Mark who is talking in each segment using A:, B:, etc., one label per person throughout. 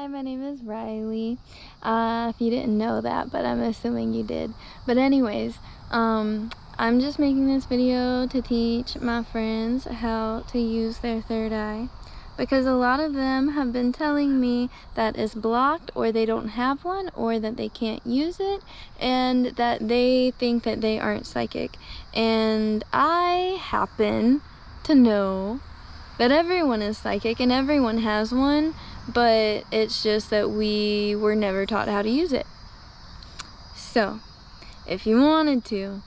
A: Hi, my name is Riley. If you didn't know that, but I'm assuming you did. But anyways, I'm just making this video to teach my friends how to use their third eye, because a lot of them have been telling me that it's blocked, or they don't have one, or that they can't use it, and that they think that they aren't psychic. And I happen to know that everyone is psychic and everyone has one, but it's just that we were never taught how to use it. So, if you wanted to,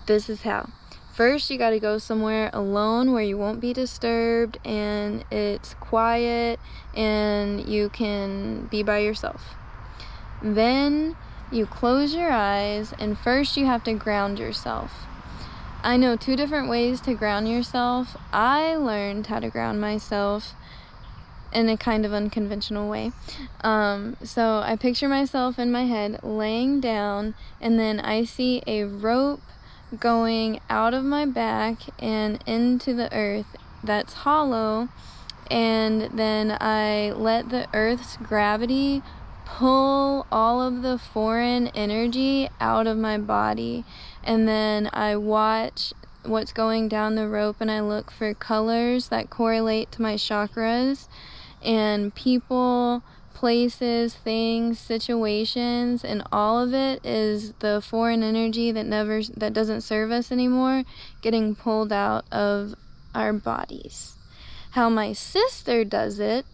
A: this is how. First, you gotta go somewhere alone where you won't be disturbed and it's quiet and you can be by yourself. Then you close your eyes, and first you have to ground yourself. I know 2 different ways to ground yourself. I learned how to ground myself in a kind of unconventional way. So I picture myself in my head laying down, and then I see a rope going out of my back and into the earth that's hollow, and then I let the earth's gravity pull all of the foreign energy out of my body. And then I watch what's going down the rope, and I look for colors that correlate to my chakras, and people, places, things, situations, and all of it is the foreign energy that doesn't serve us anymore getting pulled out of our bodies. How my sister does it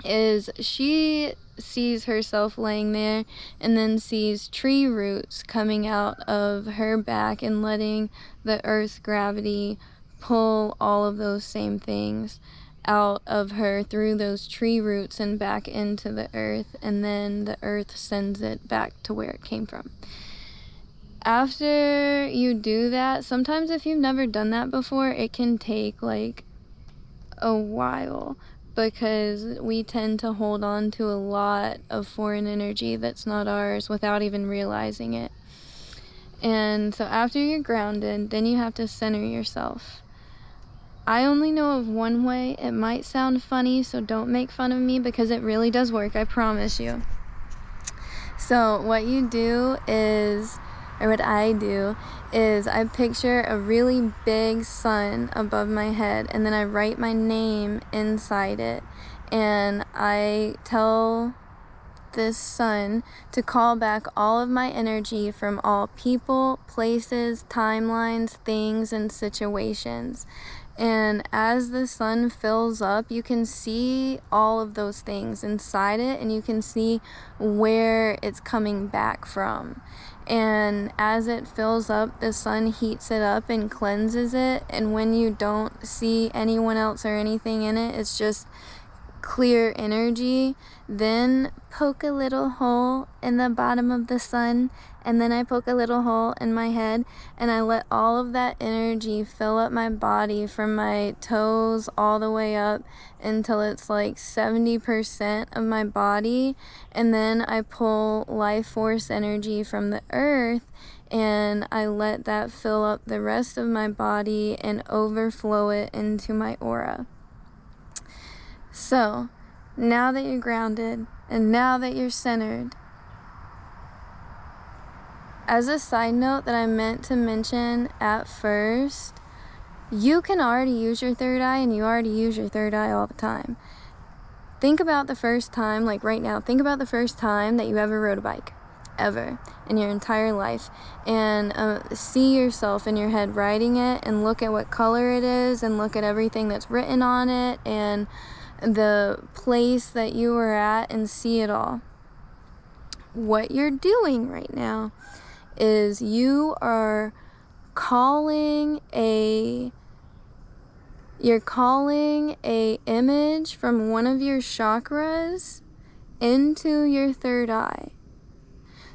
A: is she sees herself laying there and then sees tree roots coming out of her back and letting the earth's gravity pull all of those same things out of her through those tree roots and back into the earth, and then the earth sends it back to where it came from. After you do that, sometimes if you've never done that before, it can take like a while, because we tend to hold on to a lot of foreign energy that's not ours without even realizing it. And so after you're grounded, then you have to center yourself. I only know of one way. It might sound funny, so don't make fun of me, because it really does work, I promise you. So what you do is, or what I do, is I picture a really big sun above my head, and then I write my name inside it, and I tell this sun to call back all of my energy from all people, places, timelines, things, and situations. And as the sun fills up, you can see all of those things inside it, and you can see where it's coming back from. And as it fills up, the sun heats it up and cleanses it, and when you don't see anyone else or anything in it, it's just clear energy, then poke a little hole in the bottom of the sun, and then I poke a little hole in my head, and I let all of that energy fill up my body from my toes all the way up until it's like 70% of my body, and then I pull life force energy from the earth, and I let that fill up the rest of my body and overflow it into my aura. So, now that you're grounded, and now that you're centered, as a side note that I meant to mention at first, you can already use your third eye, and you already use your third eye all the time. Think about the first time, like right now, think about the first time that you ever rode a bike, ever, in your entire life, and see yourself in your head riding it, and look at what color it is, and look at everything that's written on it, and the place that you were at, and see it all. What you're doing right now is you are calling a image from one of your chakras into your third eye.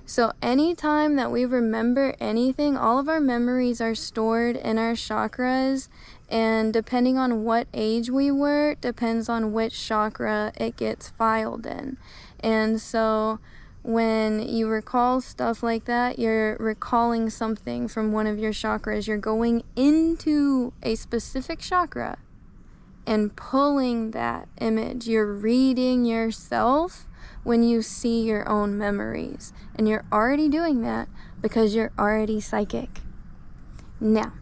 A: So anytime that we remember anything, all of our memories are stored in our chakras, and depending on what age we were, depends on which chakra it gets filed in. And so when you recall stuff like that, you're recalling something from one of your chakras. You're going into a specific chakra and pulling that image. You're reading yourself when you see your own memories. And you're already doing that because you're already psychic. Now,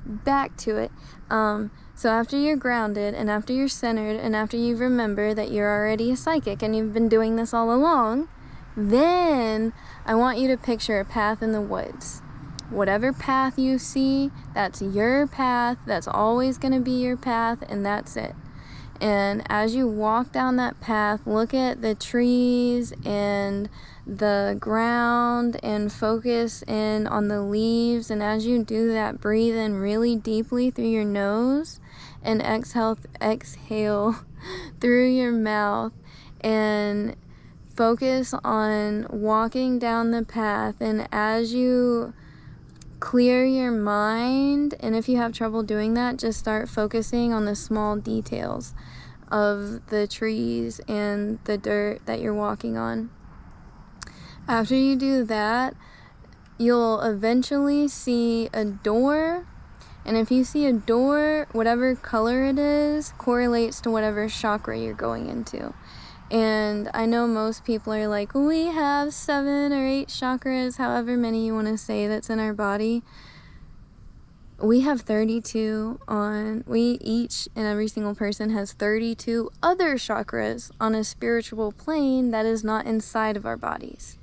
A: back to it. So after you're grounded and after you're centered and after you remember that you're already a psychic and you've been doing this all along, then I want you to picture a path in the woods. Whatever path you see, that's your path. That's always going to be your path, and that's it. And as you walk down that path, look at the trees and the ground and focus in on the leaves. And as you do that, breathe in really deeply through your nose and exhale through your mouth, and focus on walking down the path. And as you clear your mind, and if you have trouble doing that, just start focusing on the small details of the trees and the dirt that you're walking on. After you do that, you'll eventually see a door, and if you see a door, whatever color it is correlates to whatever chakra you're going into. And I know most people are like, we have 7 or 8 chakras, however many you want to say that's in our body. We have 32 each and every single person has 32 other chakras on a spiritual plane that is not inside of our bodies.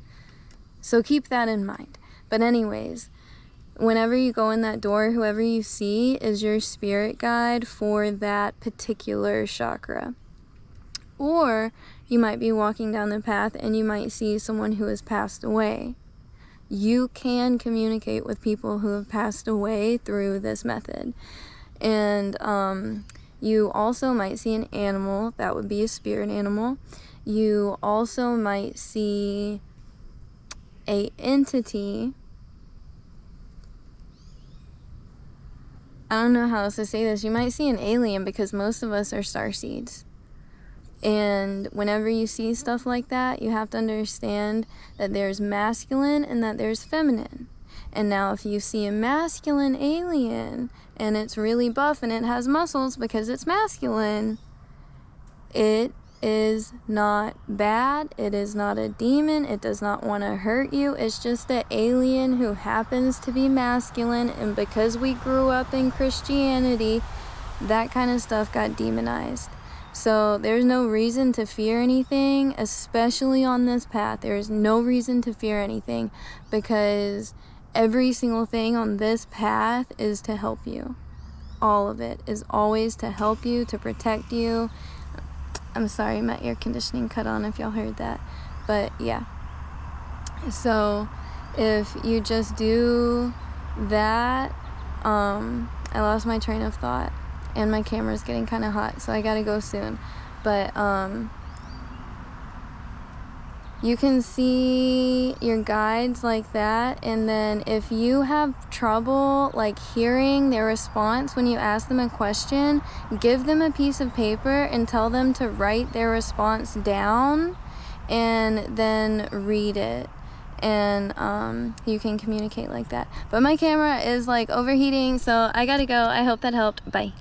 A: So keep that in mind. But anyways, whenever you go in that door, whoever you see is your spirit guide for that particular chakra. Or you might be walking down the path and you might see someone who has passed away. You can communicate with people who have passed away through this method. And you also might see an animal. That would be a spirit animal. You also might see an entity. I don't know how else to say this. You might see an alien, because most of us are starseeds. And whenever you see stuff like that, you have to understand that there's masculine and that there's feminine. And now if you see a masculine alien and it's really buff and it has muscles because it's masculine, it is not bad. It is not a demon. It does not want to hurt you. It's just an alien who happens to be masculine. And because we grew up in Christianity, that kind of stuff got demonized. So there's no reason to fear anything, especially on this path. There is no reason to fear anything, because every single thing on this path is to help you. All of it is always to help you, to protect you. I'm sorry, my air conditioning cut on if y'all heard that. But yeah. So if you just do that, I lost my train of thought. And my camera's getting kind of hot, so I gotta go soon. But you can see your guides like that. And then if you have trouble like hearing their response when you ask them a question, give them a piece of paper and tell them to write their response down and then read it. And you can communicate like that. But my camera is like overheating, so I gotta go. I hope that helped. Bye.